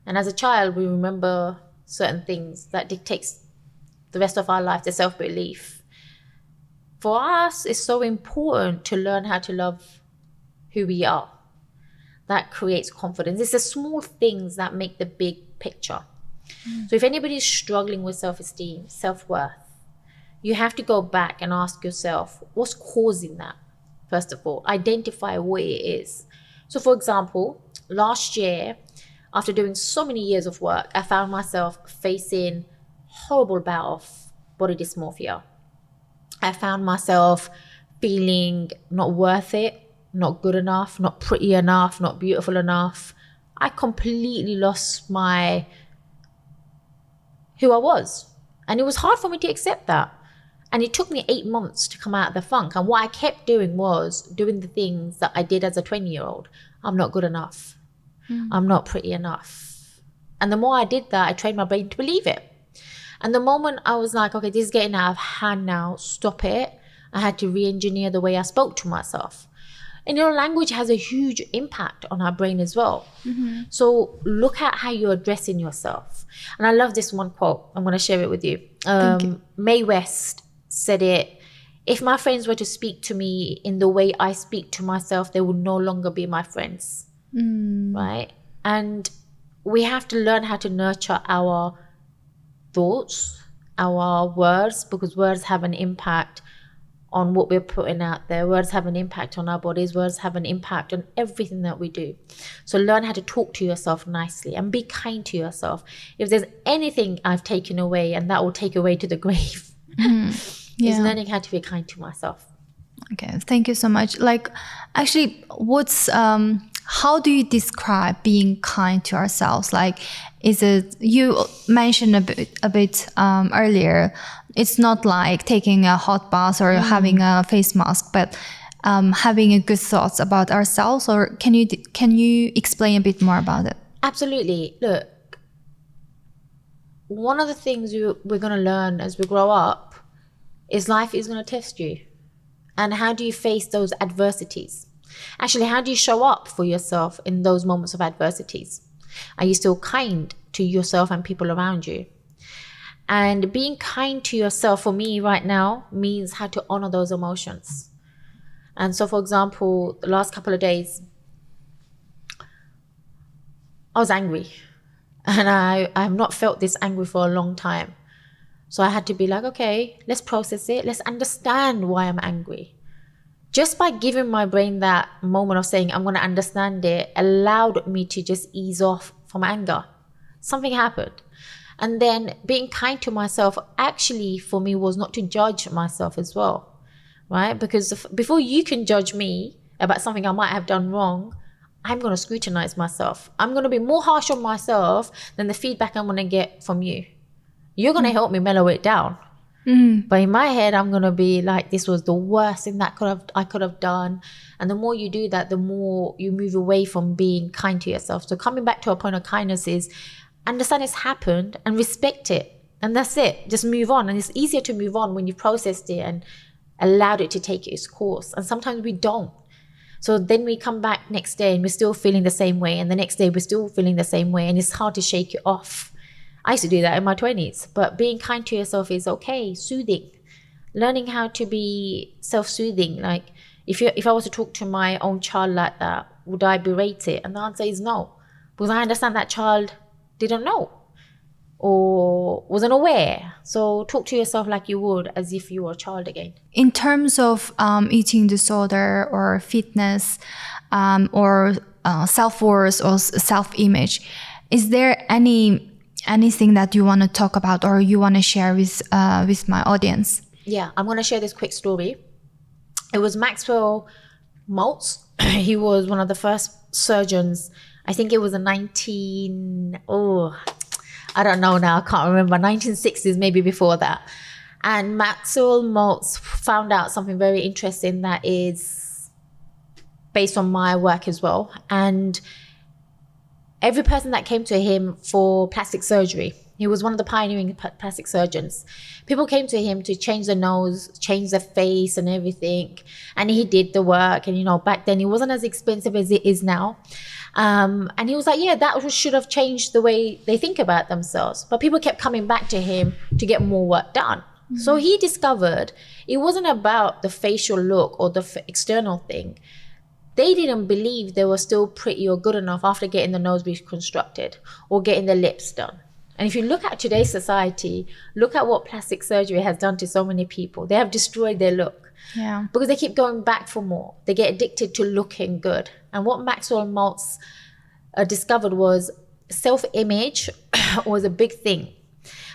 And as a child, we remember certain things that dictates the rest of our life, the self-belief. For us, it's so important to learn how to love who we are. That creates confidence. It's the small things that make the big picture. So if anybody's struggling with self-esteem, self-worth, you have to go back and ask yourself, what's causing that? First of all, identify what it is. So for example, last year, after doing so many years of work, I found myself facing horrible bout of body dysmorphia. I found myself feeling not worth it, not good enough, not pretty enough, not beautiful enough. I completely lost who I was. And it was hard for me to accept that. And it took me 8 months to come out of the funk. And what I kept doing was doing the things that I did as a 20-year-old. I'm not good enough. I'm not pretty enough. And the more I did that, I trained my brain to believe it. And the moment I was like, okay, this is getting out of hand now, stop it, I had to re-engineer the way I spoke to myself. And language has a huge impact on our brain as well. So look at how you're addressing yourself. And I love this one quote. I'm going to share it with you. Thank you. Mae West said it, if my friends were to speak to me in the way I speak to myself, they would no longer be my friends. Right? And we have to learn how to nurture our thoughts, our words, because words have an impact on what we're putting out there. Words have an impact on our bodies. Words have an impact on everything that we do. So learn how to talk to yourself nicely and be kind to yourself. If there's anything I've taken away, and that will take away to the grave, is learning how to be kind to myself. Okay, thank you so much. Like, actually, how do you describe being kind to ourselves? Like, is it, you mentioned a bit earlier, it's not like taking a hot bath or having a face mask, but having a good thoughts about ourselves, or can you explain a bit more about it? Absolutely. Look, one of the things we're going to learn as we grow up is life is going to test you. And how do you face those adversities? Actually, how do you show up for yourself in those moments of adversities? Are you still kind to yourself and people around you? And being kind to yourself for me right now means how to honor those emotions. And so, for example, the last couple of days, I was angry. And I have not felt this angry for a long time. So I had to be like, okay, let's process it. Let's understand why I'm angry. Just by giving my brain that moment of saying, I'm going to understand it, allowed me to just ease off from anger. Something happened. And then being kind to myself actually for me was not to judge myself as well, right? Because before you can judge me about something I might have done wrong, I'm going to scrutinize myself. I'm going to be more harsh on myself than the feedback I'm going to get from you. You're going to help me mellow it down. But in my head, I'm going to be like, this was the worst thing that I could have done. And the more you do that, the more you move away from being kind to yourself. So coming back to a point of kindness is understand it's happened and respect it. And that's it. Just move on. And it's easier to move on when you've processed it and allowed it to take its course. And sometimes we don't. So then we come back next day and we're still feeling the same way. And the next day we're still feeling the same way. And it's hard to shake it off. I used to do that in my 20s. But being kind to yourself is okay, soothing. Learning how to be self-soothing. Like if I was to talk to my own child like that, would I berate it? And the answer is no. Because I understand that child didn't know or wasn't aware. So talk to yourself like you would as if you were a child again. In terms of eating disorder or fitness or self-worth or self-image, is there anything that you want to talk about or you want to share with my audience? Yeah, I'm going to share this quick story. It was Maxwell Maltz. He was one of the first surgeons. I think it was I don't know now, I can't remember, 1960s, maybe before that. And Maxwell Maltz found out something very interesting that is based on my work as well. And every person that came to him for plastic surgery, he was one of the pioneering plastic surgeons. People came to him to change the nose, change the face and everything. And he did the work. And, back then it wasn't as expensive as it is now. And he was like, yeah, that should have changed the way they think about themselves. But people kept coming back to him to get more work done. Mm-hmm. So he discovered it wasn't about the facial look or the external thing. They didn't believe they were still pretty or good enough after getting the nose reconstructed or getting the lips done. And if you look at today's society, look at what plastic surgery has done to so many people. They have destroyed their look. Yeah. Because they keep going back for more. They get addicted to looking good. And what Maxwell Maltz discovered was self-image was a big thing.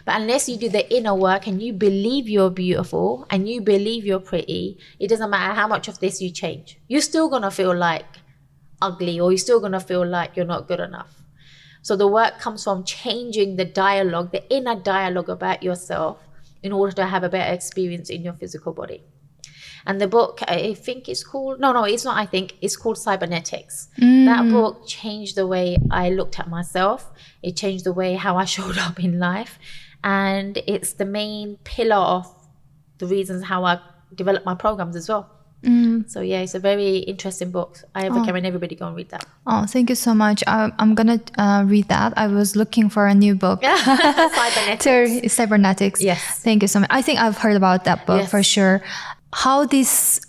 But unless you do the inner work and you believe you're beautiful and you believe you're pretty, it doesn't matter how much of this you change. You're still going to feel like ugly, or you're still going to feel like you're not good enough. So the work comes from changing the dialogue, the inner dialogue about yourself in order to have a better experience in your physical body. And the book, I think it's called, no, it's not, I think, it's called Cybernetics. That book changed the way I looked at myself. It changed the way how I showed up in life. And it's the main pillar of the reasons how I develop my programs as well. So yeah, it's a very interesting book. I recommend everybody go and read that. Oh, thank you so much. I'm gonna read that. I was looking for a new book. Cybernetics. Cybernetics. Yes. Thank you so much. I think I've heard about that book for sure. How this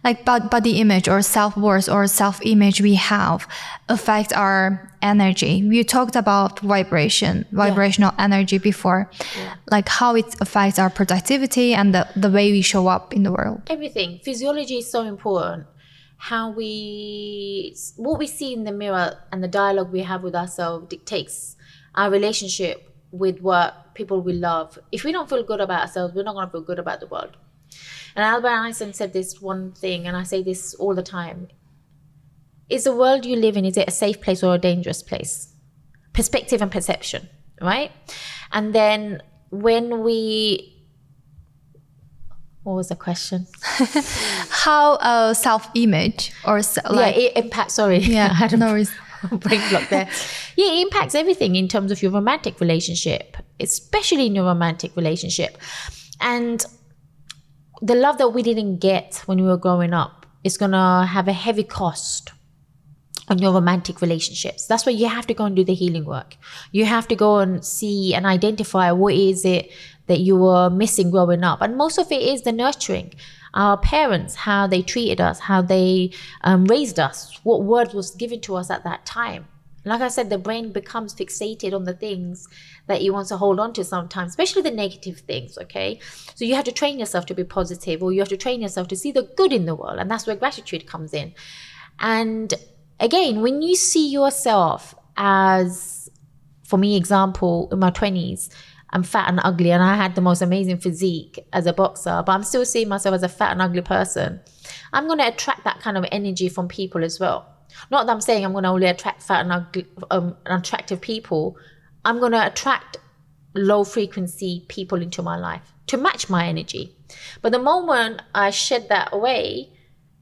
like body image or self-worth or self-image we have affect our energy. You talked about vibrational energy before, like how it affects our productivity and the way we show up in the world. Everything. Physiology is so important. What we see in the mirror and the dialogue we have with ourselves dictates our relationship with what people we love. If we don't feel good about ourselves, we're not going to feel good about the world. And Albert Einstein said this one thing, and I say this all the time. Is the world you live in, is it a safe place or a dangerous place? Perspective and perception, right? And then what was the question? how self-image or it impacts. Sorry, yeah, I had a no worries. brain block there. Yeah, it impacts everything in terms of your romantic relationship, especially in your romantic relationship, and the love that we didn't get when we were growing up is gonna have a heavy cost on your romantic relationships. That's why you have to go and do the healing work. You have to go and see and identify what is it that you were missing growing up. And most of it is the nurturing. Our parents, how they treated us, how they raised us, what word was given to us at that time. Like I said, the brain becomes fixated on the things that you want to hold on to sometimes, especially the negative things, okay? So you have to train yourself to be positive, or you have to train yourself to see the good in the world. And that's where gratitude comes in. And again, when you see yourself as, for me, example, in my 20s, I'm fat and ugly, and I had the most amazing physique as a boxer, but I'm still seeing myself as a fat and ugly person. I'm going to attract that kind of energy from people as well. Not that I'm saying I'm going to only attract fat and ugly, unattractive people. I'm going to attract low frequency people into my life to match my energy. But the moment I shed that away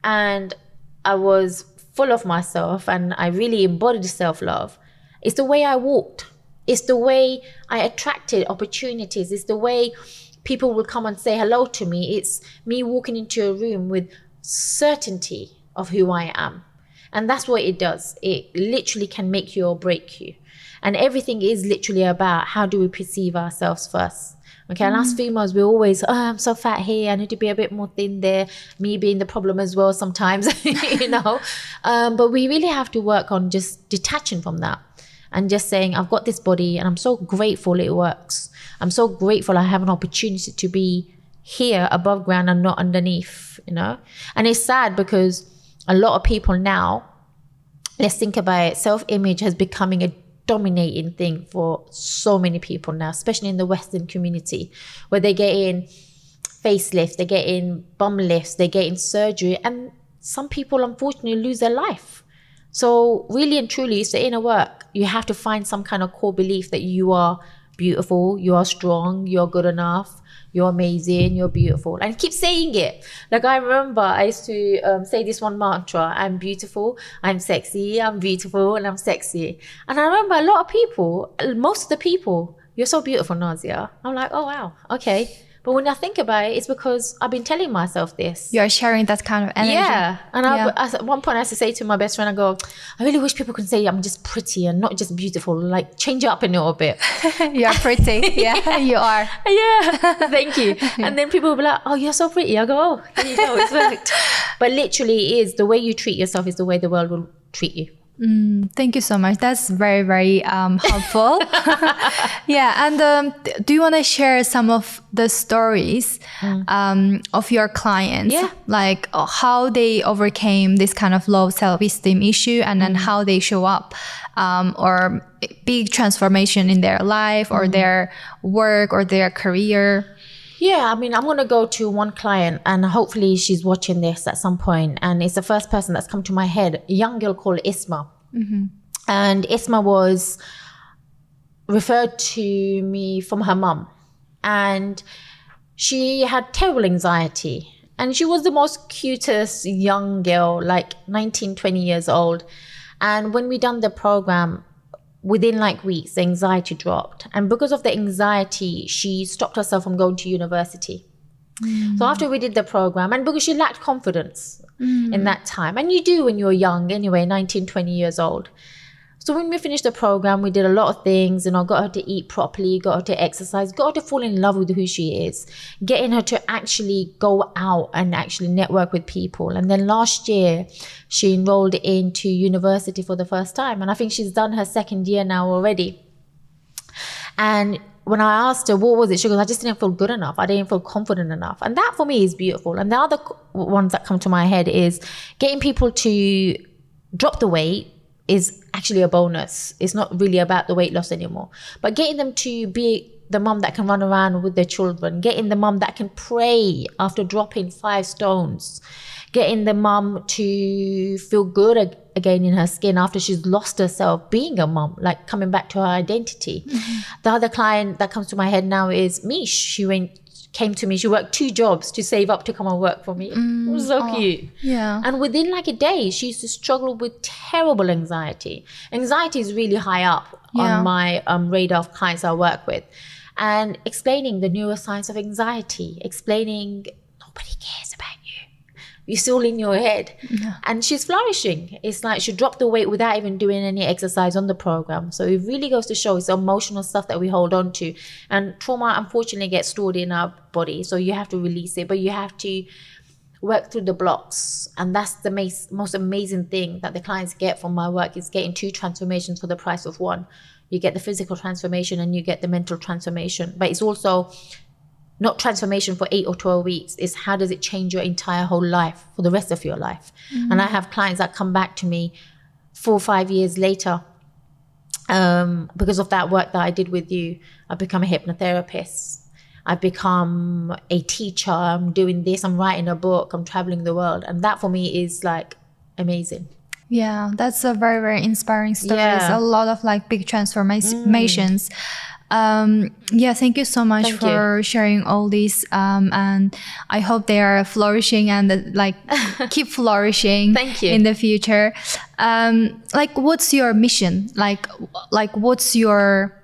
and I was full of myself and I really embodied self-love, it's the way I walked. It's the way I attracted opportunities. It's the way people will come and say hello to me. It's me walking into a room with certainty of who I am. And that's what it does. It literally can make you or break you. And everything is literally about how do we perceive ourselves first. Okay, and as females, we're always, I'm so fat here, I need to be a bit more thin there, me being the problem as well sometimes, you know. But we really have to work on just detaching from that and just saying, I've got this body and I'm so grateful it works. I'm so grateful I have an opportunity to be here above ground and not underneath, you know. And it's sad because a lot of people now, let's think about it, self-image has becoming a dominating thing for so many people now, especially in the Western community, where they get in facelifts, they get in bum lifts, they get in surgery, and some people unfortunately lose their life. So really and truly, it's the inner work. You have to find some kind of core belief that you are beautiful, you are strong, you're good enough, you're amazing, you're beautiful, and keep saying it. Like I remember I used to say this one mantra: I'm beautiful, I'm sexy, I'm beautiful, and I'm sexy. And I remember a lot of people, most of the people, you're so beautiful, Nazia. I'm like, oh wow, okay. But when I think about it, it's because I've been telling myself this. You're sharing that kind of energy. Yeah. And at one point I used to say to my best friend, I go, I really wish people could say I'm just pretty and not just beautiful. Like, change it up a little bit. You're pretty. Yeah, you are. Yeah, thank you. And then people will be like, oh, you're so pretty. I go, oh, there you go, it's worked. But literally it is the way you treat yourself is the way the world will treat you. Thank you so much. That's very, very helpful. Yeah. And do you want to share some of the stories of your clients? Yeah. Like how they overcame this kind of low self-esteem issue, and then how they show up or big transformation in their life or their work or their career. Yeah, I mean, I'm going to go to one client and hopefully she's watching this at some point. And it's the first person that's come to my head, a young girl called Isma. And Isma was referred to me from her mum. And she had terrible anxiety. And she was the most cutest young girl, like 19, 20 years old. And when we done the program, within like weeks, the anxiety dropped. And because of the anxiety, she stopped herself from going to university. So after we did the program, and because she lacked confidence in that time, and you do when you're young anyway, 19, 20 years old. So when we finished the program, we did a lot of things, got her to eat properly, got her to exercise, got her to fall in love with who she is, getting her to actually go out and actually network with people. And then last year, she enrolled into university for the first time. And I think she's done her second year now already. And when I asked her, what was it? She goes, I just didn't feel good enough. I didn't feel confident enough. And that for me is beautiful. And the other ones that come to my head is getting people to drop the weight is actually a bonus. It's not really about the weight loss anymore. But getting them to be the mum that can run around with their children, getting the mum that can pray after dropping 5 stones, getting the mum to feel good again in her skin after she's lost herself being a mom, like coming back to her identity. The other client that comes to my head now is Mish. She came to me, she worked 2 jobs to save up to come and work for me. It was so cute. Yeah. And within like a day, she used to struggle with terrible anxiety. Anxiety is really high up on my radar of clients I work with. And explaining the neuroscience of anxiety, explaining nobody cares about you. It's all in your head. Yeah. And she's flourishing. It's like she dropped the weight without even doing any exercise on the program. So it really goes to show it's emotional stuff that we hold on to. And trauma, unfortunately, gets stored in our body. So you have to release it, but you have to work through the blocks. And that's the most amazing thing that the clients get from my work, is getting 2 transformations for the price of 1. You get the physical transformation and you get the mental transformation. But it's also not transformation for 8 or 12 weeks. It's how does it change your entire whole life for the rest of your life. And I have clients that come back to me 4 or 5 years later because of that work that I did with you. I've become a hypnotherapist. I've become a teacher. I'm doing this. I'm writing a book. I'm traveling the world. And that for me is like amazing. Yeah, that's a very, very inspiring story. Yeah. A lot of like big transformations. Thank you so much for sharing all these. And I hope they are flourishing and like keep flourishing Thank you. in the future. Like, what's your mission? Like what's your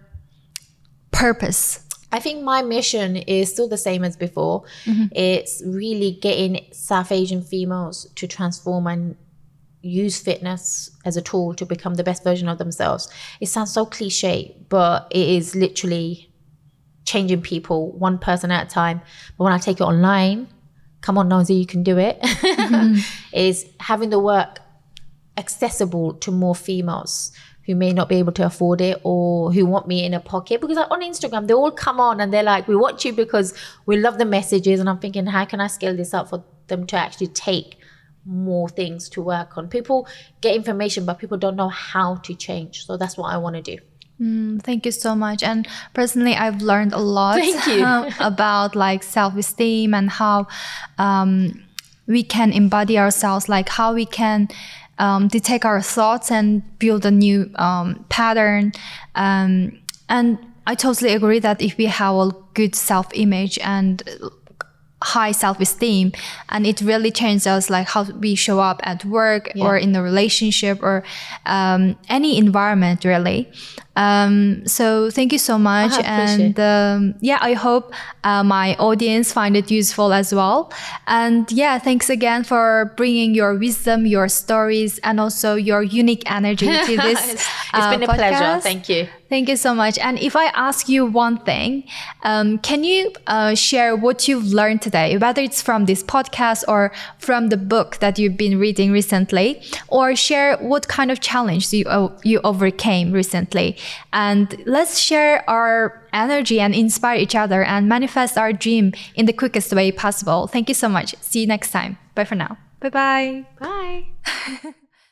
purpose? I think my mission is still the same as before. It's really getting South Asian females to transform and use fitness as a tool to become the best version of themselves. It sounds so cliche, but it is literally changing people one person at a time. But when I take it online, come on, Nazia, you can do it. Is having the work accessible to more females who may not be able to afford it or who want me in a pocket. Because on Instagram, they all come on and they're like, we watch you because we love the messages. And I'm thinking, how can I scale this up for them to actually take more things to work on? People get information, but people don't know how to change. So that's what I want to do. Thank you so much. And personally, I've learned a lot Thank you. about like self-esteem and how we can embody ourselves, like how we can detect our thoughts and build a new pattern. And I totally agree that if we have a good self-image and high self-esteem, and it really changes us, like how we show up at work or in a relationship or any environment really. So thank you so much. And I hope my audience find it useful as well. And thanks again for bringing your wisdom, your stories, and also your unique energy to this It's been a podcast. pleasure. Thank you. Thank you so much. And if I ask you one thing, can you share what you've learned today, whether it's from this podcast or from the book that you've been reading recently, or share what kind of challenge you overcame recently? And let's share our energy and inspire each other and manifest our dream in the quickest way possible. Thank you so much. See you next time. Bye for now. Bye-bye. Bye.